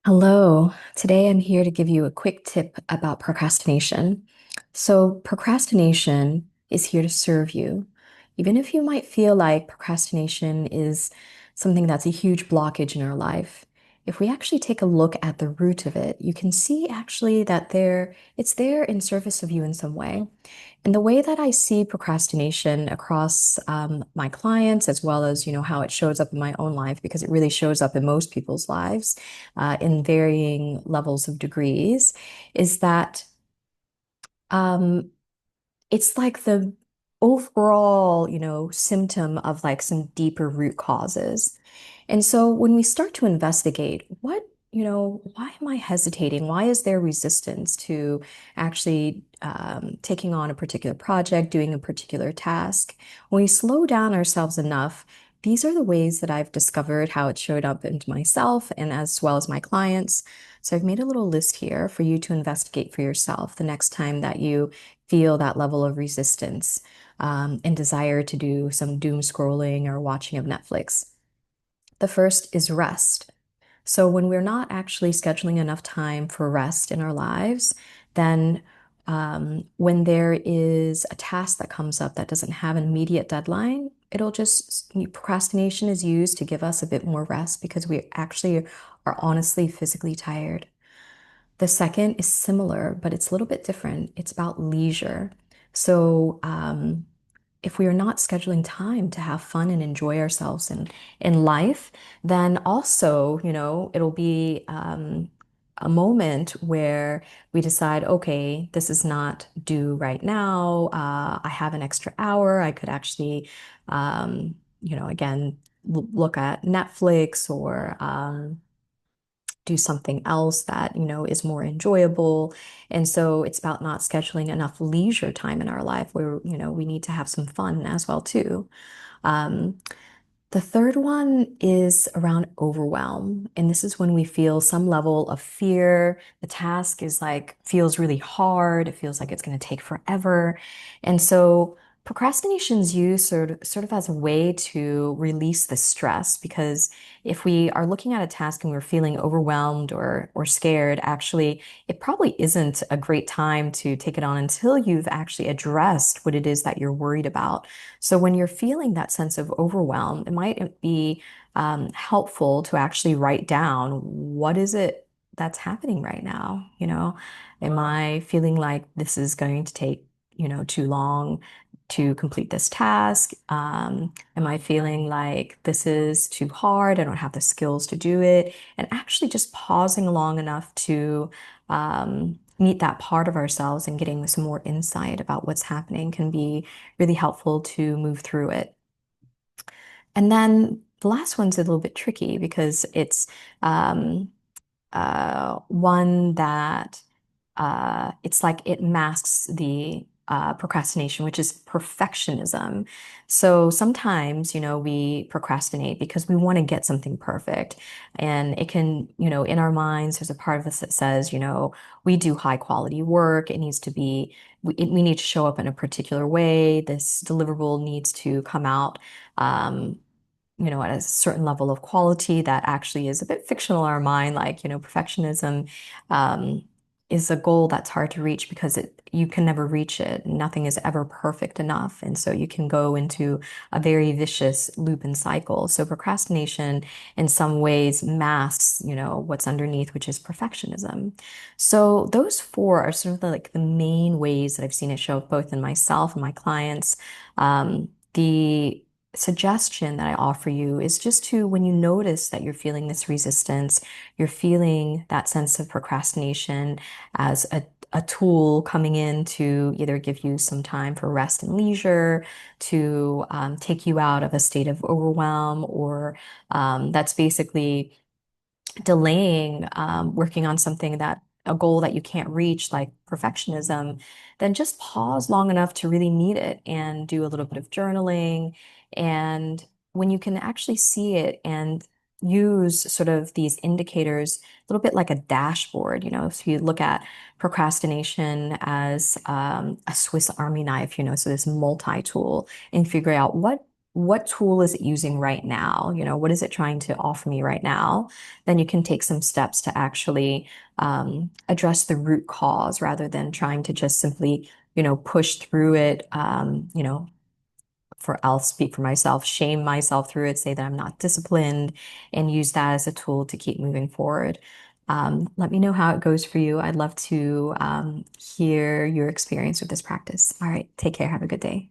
Hello. Today I'm here to give you a quick tip about procrastination. So, procrastination is here to serve you. Even if you might feel like procrastination is something that's a huge blockage in our life, if we actually take a look at the root of it, you can see actually that it's there in service of you in some way. And the way that I see procrastination across my clients, as well as how it shows up in my own life, because it really shows up in most people's lives in varying levels of degrees, is that um, it's like the overall, symptom of like some deeper root causes. And so when we start to investigate why am I hesitating? Why is there resistance to actually taking on a particular project, doing a particular task? When we slow down ourselves enough, these are the ways that I've discovered how it showed up into myself and as well as my clients. So I've made a little list here for you to investigate for yourself the next time that you feel that level of resistance and desire to do some doom scrolling or watching of Netflix. The first is rest. So when we're not actually scheduling enough time for rest in our lives, then when there is a task that comes up that doesn't have an immediate deadline, procrastination is used to give us a bit more rest because we actually are honestly physically tired. The second is similar, but it's a little bit different. It's about leisure. So, if we are not scheduling time to have fun and enjoy ourselves in life, then also, it'll be a moment where we decide, okay, this is not due right now. I have an extra hour. I could actually, again, look at Netflix or do something else that, is more enjoyable. And so it's about not scheduling enough leisure time in our life where, we need to have some fun as well too. Um, the third one is around overwhelm. And this is when we feel some level of fear. The task is like, feels really hard. It feels like it's going to take forever. And so procrastination is used sort of as a way to release the stress because if we are looking at a task and we're feeling overwhelmed or scared, actually, it probably isn't a great time to take it on until you've actually addressed what it is that you're worried about. So when you're feeling that sense of overwhelm, it might be helpful to actually write down what is it that's happening right now? Am I feeling like this is going to take, too long to complete this task? Am I feeling like this is too hard? I don't have the skills to do it. And actually just pausing long enough to meet that part of ourselves and getting some more insight about what's happening can be really helpful to move through it. And then the last one's a little bit tricky because it's um, one that it's like it masks the procrastination, which is perfectionism. So sometimes, we procrastinate because we want to get something perfect. And it can, in our minds, there's a part of us that says, we do high quality work. It needs to be, we need to show up in a particular way. This deliverable needs to come out. Um, at a certain level of quality that actually is a bit fictional in our mind, like, perfectionism um, is a goal that's hard to reach because you can never reach it. Nothing is ever perfect enough. And so you can go into a very vicious loop and cycle. So procrastination in some ways masks, what's underneath, which is perfectionism. So those four are sort of like the main ways that I've seen it show up both in myself and my clients. The suggestion that I offer you is just to, when you notice that you're feeling this resistance, you're feeling that sense of procrastination as a tool coming in to either give you some time for rest and leisure, to take you out of a state of overwhelm, or that's basically delaying working on something that a goal that you can't reach, like perfectionism, then just pause long enough to really meet it and do a little bit of journaling. And when you can actually see it and use sort of these indicators, a little bit like a dashboard, if you look at procrastination as a Swiss Army knife, so this multi-tool and figure out what tool is it using right now? You know, what is it trying to offer me right now? Then you can take some steps to actually address the root cause rather than trying to just simply, push through it, I'll speak for myself, shame myself through it, say that I'm not disciplined, and use that as a tool to keep moving forward. Let me know how it goes for you. I'd love to hear your experience with this practice. All right, take care. Have a good day.